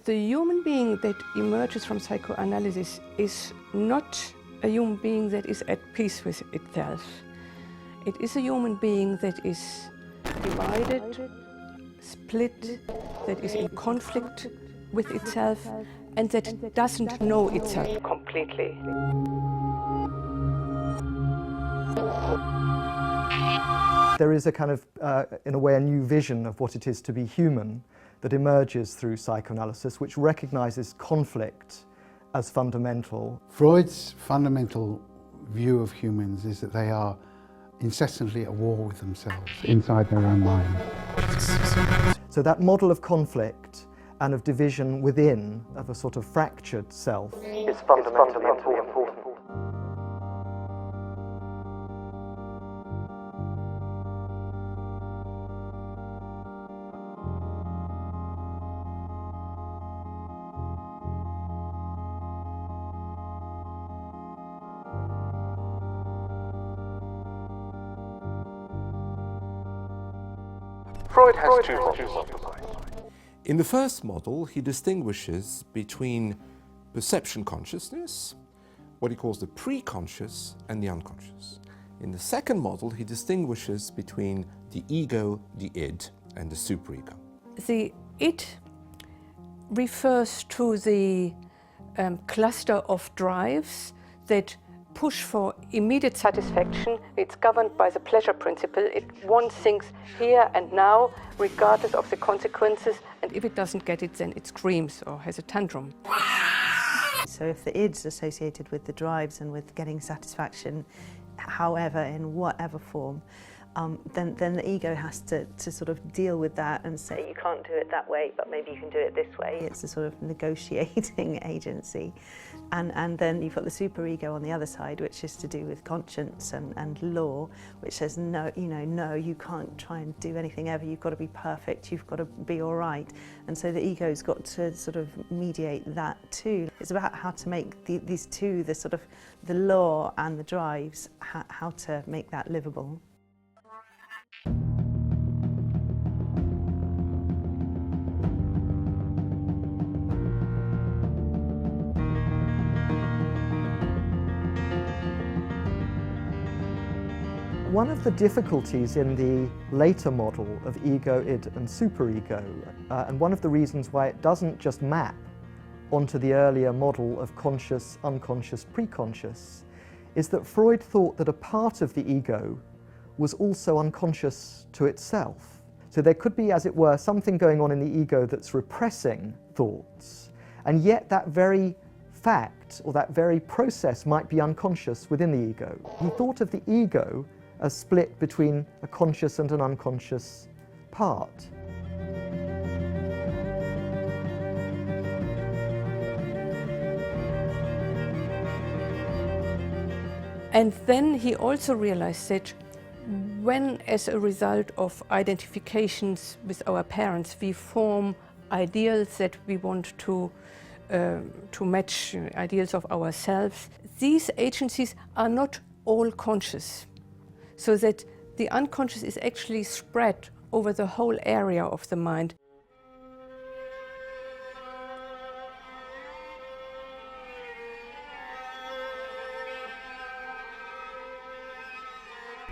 The human being that emerges from psychoanalysis is not a human being that is at peace with itself. It is a human being that is divided, split, that is in conflict with itself, and that doesn't know itself completely. There is a kind of, in a way, a new vision of what it is to be human that emerges through psychoanalysis, which recognizes conflict as fundamental. Freud's fundamental view of humans is that they are incessantly at war with themselves, inside their own mind. So that model of conflict and of division within, of a sort of fractured self, is fundamentally important. Freud has two models. In the first model, he distinguishes between perception consciousness, what he calls the pre-conscious, and the unconscious. In the second model, he distinguishes between the ego, the id, and the superego. The id refers to the cluster of drives that push for immediate satisfaction. It's governed by the pleasure principle. It wants things here and now, regardless of the consequences, and if it doesn't get it, then it screams or has a tantrum. So if the id's associated with the drives and with getting satisfaction, however, in whatever form, then the ego has to sort of deal with that and say, you can't do it that way, but maybe you can do it this way. It's a sort of negotiating agency. And then you've got the superego on the other side, which is to do with conscience and law, which says, no, no, you can't try and do anything ever. You've got to be perfect. You've got to be all right. And so the ego's got to sort of mediate that too. It's about how to make these two, the sort of the law and the drives, how to make that livable. One of the difficulties in the later model of ego, id, and superego, and one of the reasons why it doesn't just map onto the earlier model of conscious, unconscious, preconscious, is that Freud thought that a part of the ego was also unconscious to itself. So there could be, as it were, something going on in the ego that's repressing thoughts, and yet that very fact or that very process might be unconscious within the ego. He thought of the ego as split between a conscious and an unconscious part. And then he also realized that when, as a result of identifications with our parents, we form ideals that we want to match ideals of ourselves, these agencies are not all conscious. So that the unconscious is actually spread over the whole area of the mind.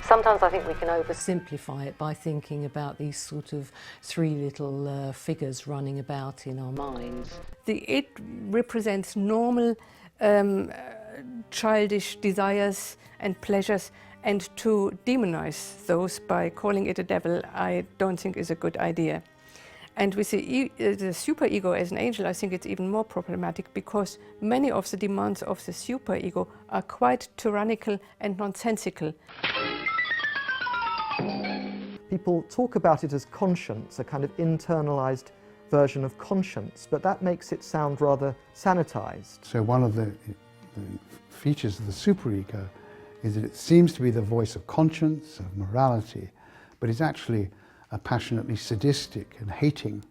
Sometimes I think we can oversimplify it by thinking about these sort of three little figures running about in our minds. The id represents normal childish desires and pleasures, and to demonize those by calling it a devil, I don't think is a good idea. And with the superego as an angel, I think it's even more problematic, because many of the demands of the superego are quite tyrannical and nonsensical. People talk about it as conscience, a kind of internalized version of conscience, but that makes it sound rather sanitized. So one of the features of the superego is that it seems to be the voice of conscience, of morality, but it's actually a passionately sadistic and hating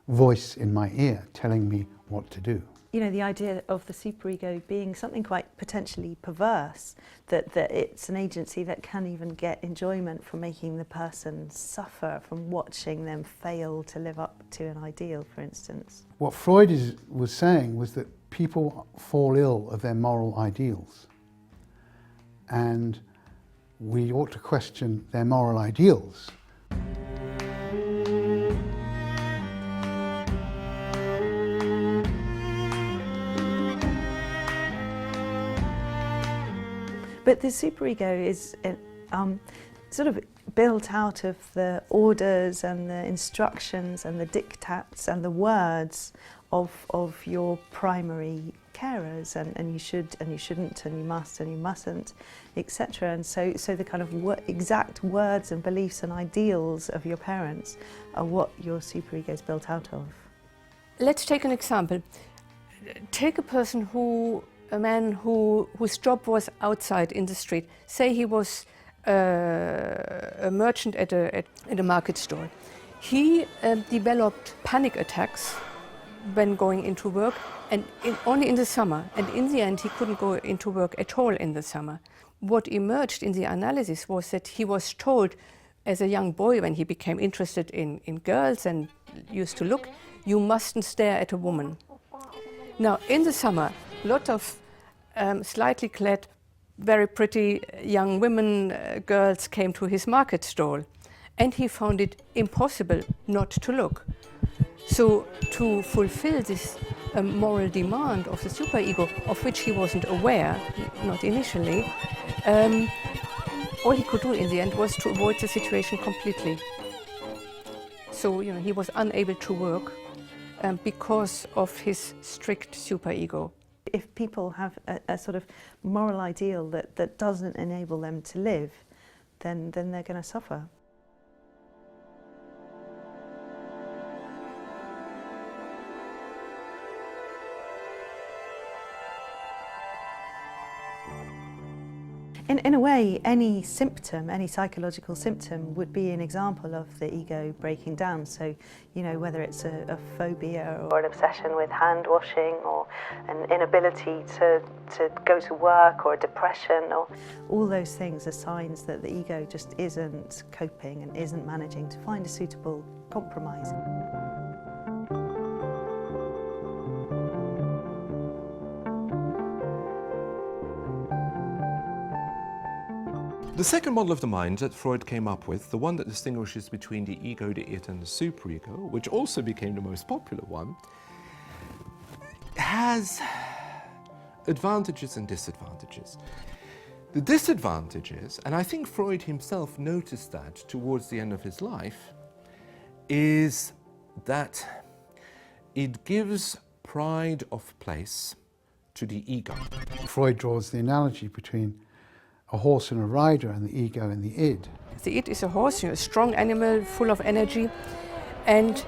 voice in my ear telling me what to do. you know, the idea of the superego being something quite potentially perverse, that it's an agency that can even get enjoyment from making the person suffer, from watching them fail to live up to an ideal, for instance. What Freud was saying was that people fall ill of their moral ideals, and we ought to question their moral ideals. But the superego is sort of built out of the orders and the instructions and the diktats and the words of your primary carers, and you should and you shouldn't and you must and you mustn't, etc. And so the kind of exact words and beliefs and ideals of your parents are what your superego is built out of. Let's take an example. Take a man whose job was outside in the street. Say he was a merchant at a market store. He developed panic attacks when going into work, and only in the summer. And in the end, he couldn't go into work at all in the summer. What emerged in the analysis was that he was told as a young boy, when he became interested in girls and used to look, you mustn't stare at a woman. Now, in the summer, a lot of slightly clad, very pretty young women, girls came to his market stall, and he found it impossible not to look. So to fulfill this moral demand of the superego, of which he wasn't aware, not initially, all he could do in the end was to avoid the situation completely. So, you know, he was unable to work because of his strict superego. If people have a sort of moral ideal that doesn't enable them to live, then they're going to suffer. In a way, any symptom, any psychological symptom would be an example of the ego breaking down. So, you know, whether it's a phobia or an obsession with hand washing, or an inability to go to work, or a depression, or all those things are signs that the ego just isn't coping and isn't managing to find a suitable compromise. The second model of the mind that Freud came up with, the one that distinguishes between the ego, the it, and the superego, which also became the most popular one, has advantages and disadvantages. The disadvantages, and I think Freud himself noticed that towards the end of his life, is that it gives pride of place to the ego. Freud draws the analogy between a horse and a rider, and the ego and the id. The id is a horse, you know, a strong animal, full of energy, and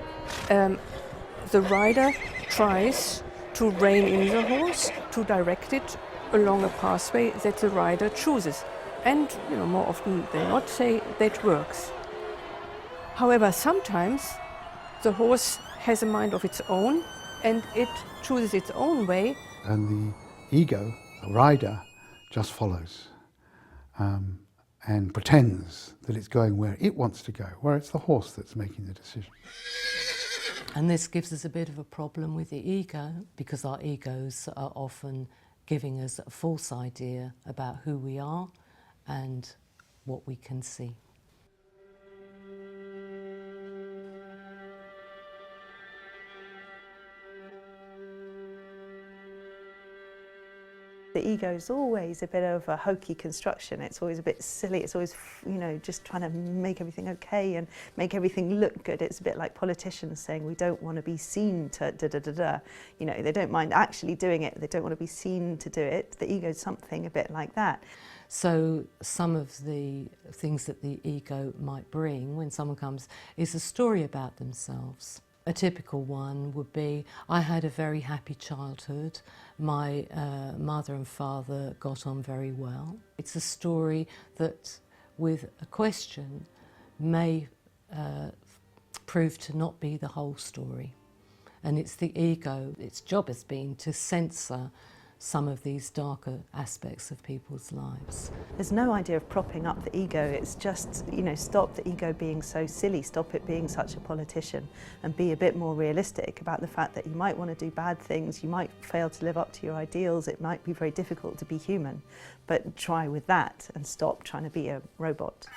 the rider tries to rein in the horse, to direct it along a pathway that the rider chooses. And, you know, more often than not, say that works. However, sometimes the horse has a mind of its own, and it chooses its own way. And the ego, the rider, just follows. And pretends that it's going where it wants to go, where it's the horse that's making the decision. And this gives us a bit of a problem with the ego, because our egos are often giving us a false idea about who we are and what we can see. The ego is always a bit of a hokey construction. It's always a bit silly. It's always, you know, just trying to make everything okay and make everything look good. It's a bit like politicians saying we don't want to be seen to da-da-da-da. You know, they don't mind actually doing it. They don't want to be seen to do it. The ego is something a bit like that. So some of the things that the ego might bring when someone comes is a story about themselves. A typical one would be, I had a very happy childhood, my mother and father got on very well. It's a story that, with a question, may prove to not be the whole story. And it's the ego, its job has been to censor some of these darker aspects of people's lives. There's no idea of propping up the ego, it's just, stop the ego being so silly, stop it being such a politician, and be a bit more realistic about the fact that you might want to do bad things, you might fail to live up to your ideals, it might be very difficult to be human, but try with that and stop trying to be a robot.